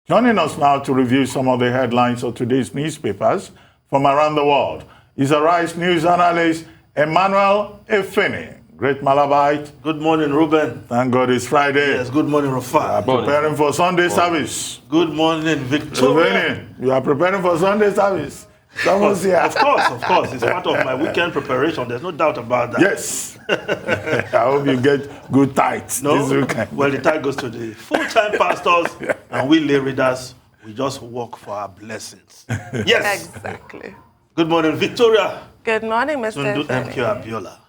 Joining us now to review some of the headlines of today's newspapers from around the world is Arise News analyst Emmanuel Efene. Great Malabite. Good morning, Ruben. Thank God it's Friday. Yes, good morning, Rafa. Preparing for Sunday service. Good morning, Victoria. You are preparing for Sunday service. Someone's here. Of course. It's part of my weekend preparation. There's no doubt about that. Yes. I hope you get good tithes this weekend. Well, the tithe goes to the full-time pastors, and we lay readers, we just work for our blessings. Yes. Exactly. Good morning, Victoria. Good morning, Mr. Tundu Efene. MQ Abiola.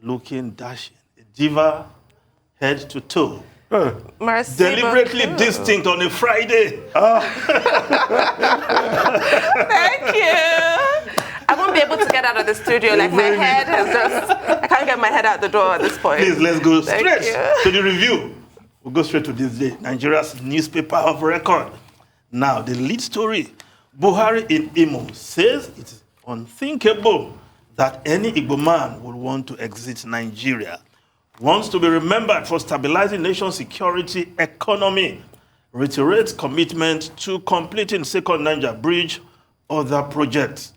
Looking dashing. A diva, head to toe. Merci Deliberately beaucoup. distinct on a Friday. Thank you. I won't be able to get out of the studio. Like, my head has just... I can't get my head out the door at this point. Please, let's go Thank straight you. to the review. We'll go straight to this day. Nigeria's newspaper of record. Now, the lead story. Buhari in Imo says it is unthinkable that any Igbo man would want to exit Nigeria. Wants to be remembered for stabilizing nation security, economy, reiterates commitment to completing Second Niger Bridge, other projects.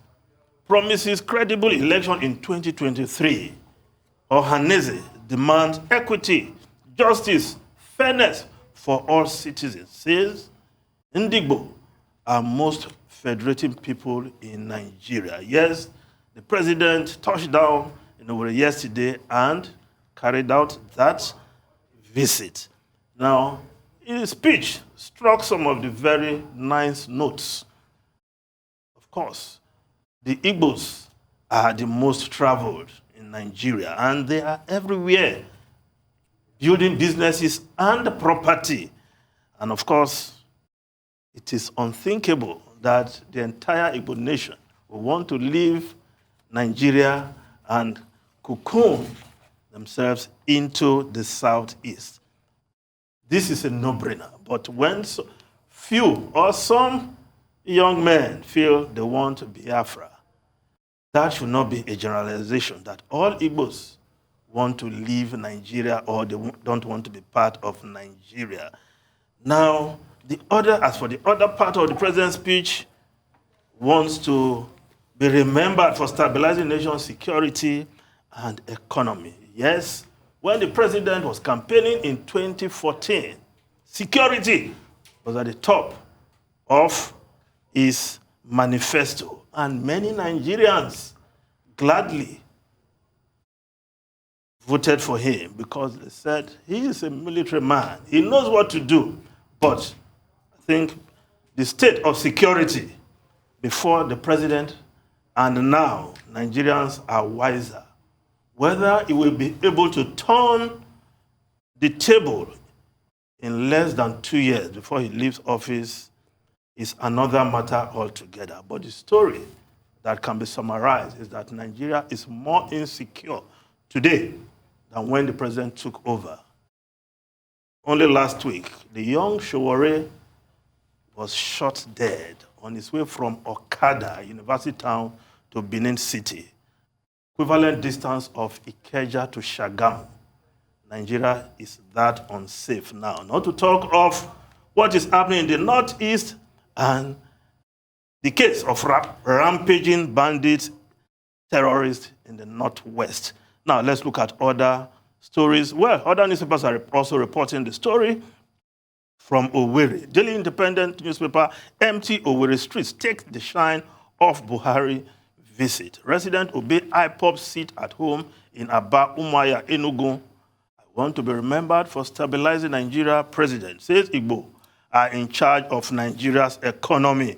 Promises credible election in 2023. Ohaneze demands equity, justice, fairness for all citizens. Says Igbo are most federating people in Nigeria. Yes, the president touched down in Owerri yesterday and carried out that visit. Now, in his speech, struck some of the very nice notes. Of course, the Igbos are the most traveled in Nigeria, and they are everywhere, building businesses and property. And of course, it is unthinkable that the entire Igbo nation will want to leave Nigeria and cocoon themselves into the southeast. This is a no-brainer. But when few or some young men feel they want Biafra, that should not be a generalization that all Igbos want to leave Nigeria or they don't want to be part of Nigeria. Now, as for the other part of the president's speech, wants to be remembered for stabilizing nation security and economy. Yes, when the president was campaigning in 2014, security was at the top of his manifesto. And many Nigerians gladly voted for him because they said he is a military man. He knows what to do. But I think the state of security before the president and now Nigerians are wiser. Whether he will be able to turn the table in less than 2 years before he leaves office is another matter altogether. But the story that can be summarized is that Nigeria is more insecure today than when the president took over. Only last week, the young Showore was shot dead on his way from Okada, University Town, to Benin City, equivalent distance of Ikeja to Shagamu. Nigeria is that unsafe now. Not to talk of what is happening in the northeast and the case of rampaging bandits, terrorists in the northwest. Now let's look at other stories. Well, other newspapers are also reporting the story from Owerri. Daily Independent newspaper, empty Owerri streets take the shine off Buhari visit. Resident obey IPOP seat at home in Aba, Umuahia, Enugu. I want to be remembered for stabilizing Nigeria. President says Igbo are in charge of Nigeria's economy.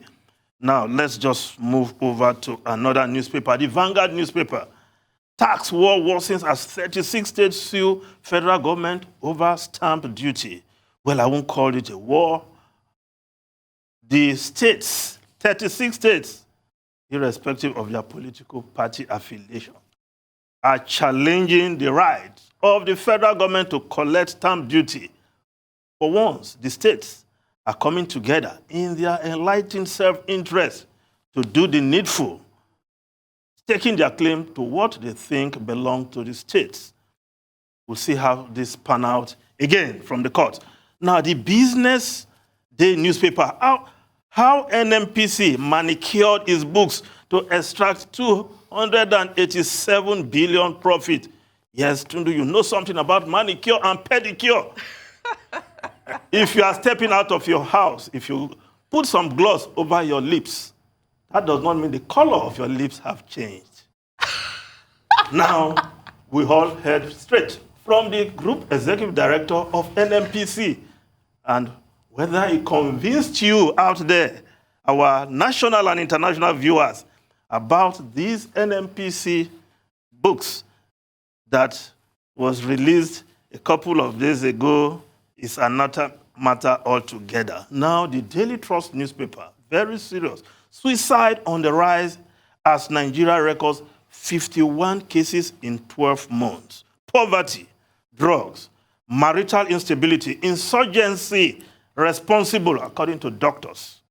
Now, let's just move over to another newspaper, the Vanguard newspaper. Tax war worsens as 36 states sue federal government over stamp duty. Well, I won't call it a war. The states, 36 states, irrespective of their political party affiliation, are challenging the right of the federal government to collect stamp duty. For once, the states are coming together in their enlightened self-interest to do the needful, taking their claim to what they think belongs to the states. We'll see how this pan out again from the court. Now, the business Day newspaper, how NNPC manicured his books to extract 287 billion profit. Yes, Tundu, you know something about manicure and pedicure. If you are stepping out of your house, if you put some gloss over your lips, that does not mean the color of your lips have changed. Now, we all heard straight from the group executive director of NNPC. And whether it convinced you out there, our national and international viewers, about these NNPC books that was released a couple of days ago is another matter altogether. Now, the Daily Trust newspaper, very serious. Suicide on the rise as Nigeria records 51 cases in 12 months. Poverty, drugs, marital instability, insurgency responsible, according to doctors.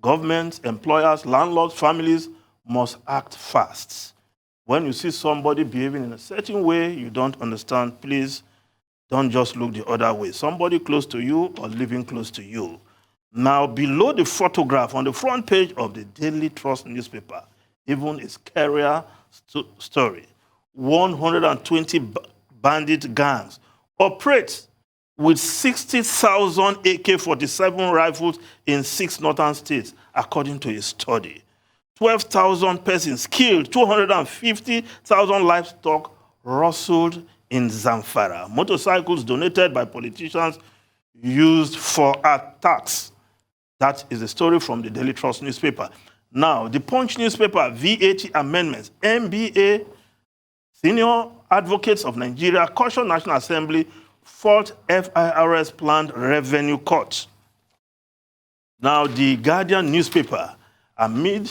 Governments, employers, landlords, families must act fast. When you see somebody behaving in a certain way you don't understand, please don't just look the other way. Somebody close to you or living close to you. Now, below the photograph on the front page of the Daily Trust newspaper, even a scarier story. 120 bandit gangs operate with 60,000 AK-47 rifles in 6 northern states, according to a study. 12,000 persons killed, 250,000 livestock rustled in Zamfara. Motorcycles donated by politicians used for attacks. That is a story from the Daily Trust newspaper. Now, the Punch newspaper, VAT amendments, NBA, senior advocates of Nigeria, caution National Assembly, fault FIRS planned revenue cut. Now, the Guardian newspaper, amid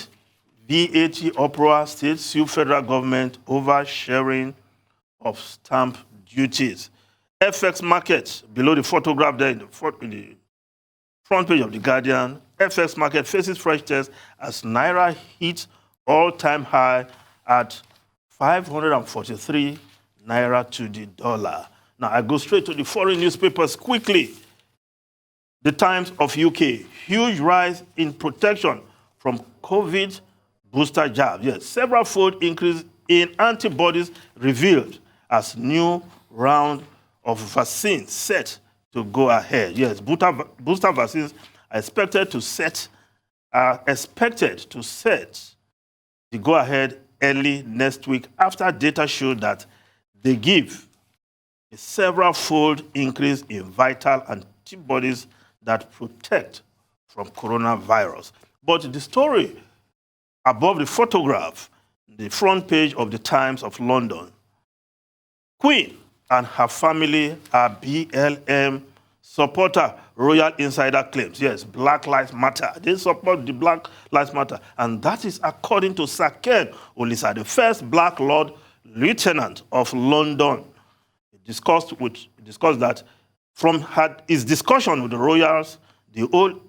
VAT uproar, states sue federal government over sharing of stamp duties. FX market, below the photograph there in the front page of the Guardian, FX market faces fresh test as Naira hits all-time high at 543 Naira to the dollar. Now, I go straight to the foreign newspapers quickly. The Times of UK, huge rise in protection from COVID booster jabs. Yes, several-fold increase in antibodies revealed as new round of vaccines set to go ahead. Yes, booster vaccines are expected to set the go-ahead early next week after data showed that they give a several-fold increase in vital antibodies that protect from coronavirus. But the story above the photograph, the front page of the Times of London, Queen and her family are BLM supporter, Royal Insider claims. Yes, Black Lives Matter. They support the Black Lives Matter. And that is according to Sir Ken Olisa, the first Black Lord Lieutenant of London. He discussed that from his discussion with the Royals, the whole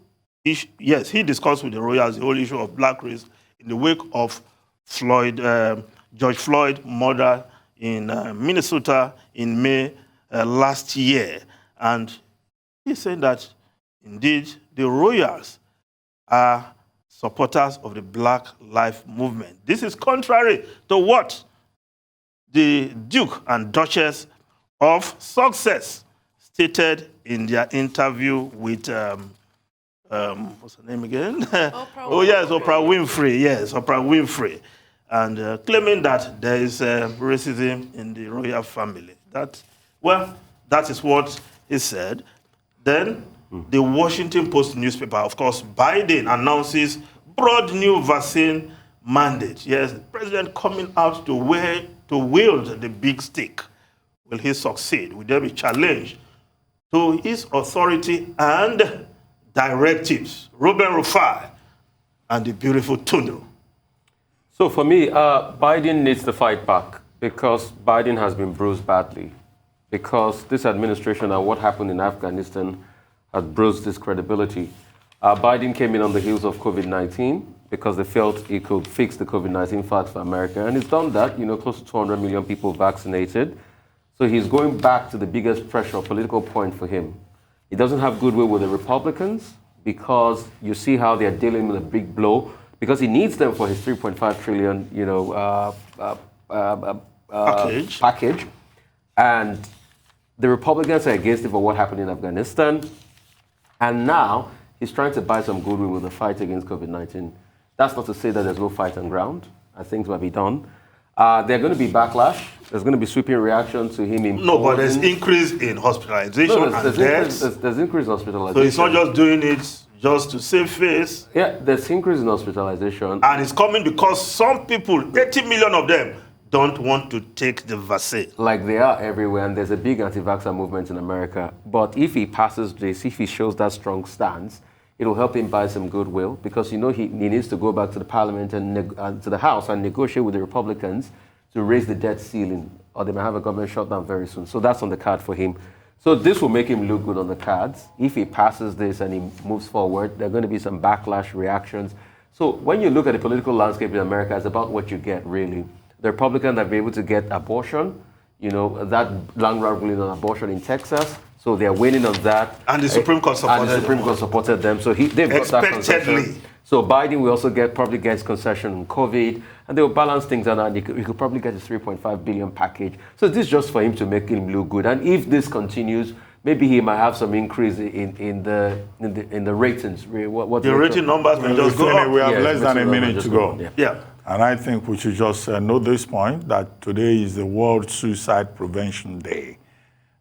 issue, yes, he discussed with the Royals the whole issue of black race in the wake of George Floyd murder in Minnesota in May last year. And he said that, indeed, the Royals are supporters of the Black Lives Movement. This is contrary to what the Duke and Duchess of Sussex stated in their interview with, what's her name again? Oprah Winfrey. Yes, Oprah Winfrey. And claiming that there is racism in the royal family. That is what he said. Then the Washington Post newspaper, of course, Biden announces broad new vaccine mandate. Yes, the president coming out to wield the big stick. Will he succeed? Will there be challenge to his authority and directives? Ruben Rufai and the beautiful Tundu. So for me, Biden needs to fight back because Biden has been bruised badly. Because this administration and what happened in Afghanistan has bruised his credibility. Biden came in on the heels of COVID-19 because they felt he could fix the COVID-19 facts for America. And he's done that, close to 200 million people vaccinated. So he's going back to the biggest pressure political point for him. He doesn't have goodwill with the Republicans, because you see how they're dealing with a big blow, because he needs them for his 3.5 trillion, package. And the Republicans are against it for what happened in Afghanistan. And now he's trying to buy some goodwill with the fight against COVID-19. That's not to say that there's no fight on ground. Things might be done. There's going to be backlash. There's going to be sweeping reaction to him. No, but there's increase in hospitalization and deaths. There's increase in hospitalization. So he's not just doing it just to save face. Yeah, there's increase in hospitalization. And it's coming because some people, 80 million of them, don't want to take the vaccine. Like they are everywhere, and there's a big anti-vaxxer movement in America. But if he passes this, if he shows that strong stance, it'll help him buy some goodwill, because he needs to go back to the parliament and to the House and negotiate with the Republicans to raise the debt ceiling, or they might have a government shutdown very soon. So that's on the card for him. So this will make him look good on the cards. If he passes this and he moves forward, there are going to be some backlash reactions. So when you look at the political landscape in America, it's about what you get, really. The Republicans have been able to get abortion, that long ruling on abortion in Texas. So they're winning on that. And the Supreme Court supported them. So they've got that concession. So Biden will also probably get concession on COVID, and they will balance things out, and he could probably get a 3.5 billion package. So this is just for him to make him look good. And if this continues, maybe he might have some increase in the ratings. The rating numbers may just go up. We have less than a minute to go. Yeah. And I think we should just note this point, that today is the World Suicide Prevention Day.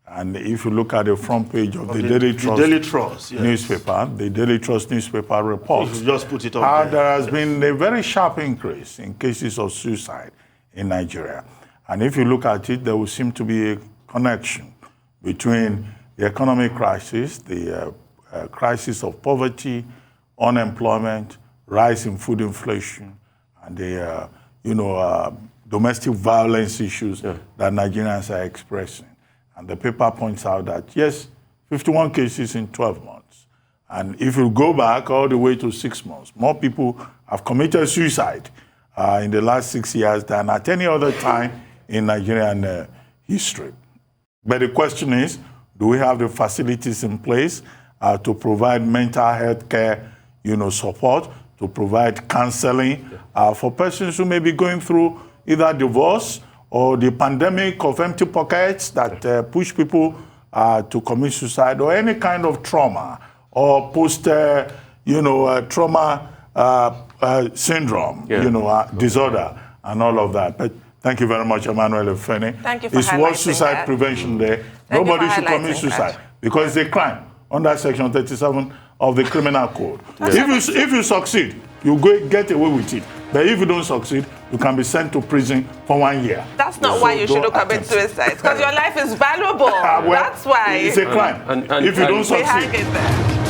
And if you look at the front page of the Daily Trust newspaper, the Daily Trust newspaper reports just put it on how there has been a very sharp increase in cases of suicide in Nigeria. And if you look at it, there will seem to be a connection between the economic crisis, the crisis of poverty, unemployment, rise in food inflation, and the domestic violence issues that Nigerians are expressing. And the paper points out that, yes, 51 cases in 12 months. And if you go back all the way to 6 months, more people have committed suicide in the last 6 years than at any other time in Nigerian history. But the question is, do we have the facilities in place to provide mental health care, support, to provide counseling for persons who may be going through either divorce or the pandemic of empty pockets that push people to commit suicide, or any kind of trauma or post-trauma syndrome, disorder, and all of that. But thank you very much, Emmanuel Efene. Thank you for It's World Suicide Prevention Day. Nobody should commit suicide because it's a crime under Section 37 of the Criminal Code. If you succeed, you go get away with it. But if you don't succeed, you can be sent to prison for 1 year. That's not why you shouldn't commit suicide, because your life is valuable. That's why. It's a crime. If you don't succeed. We hang it there.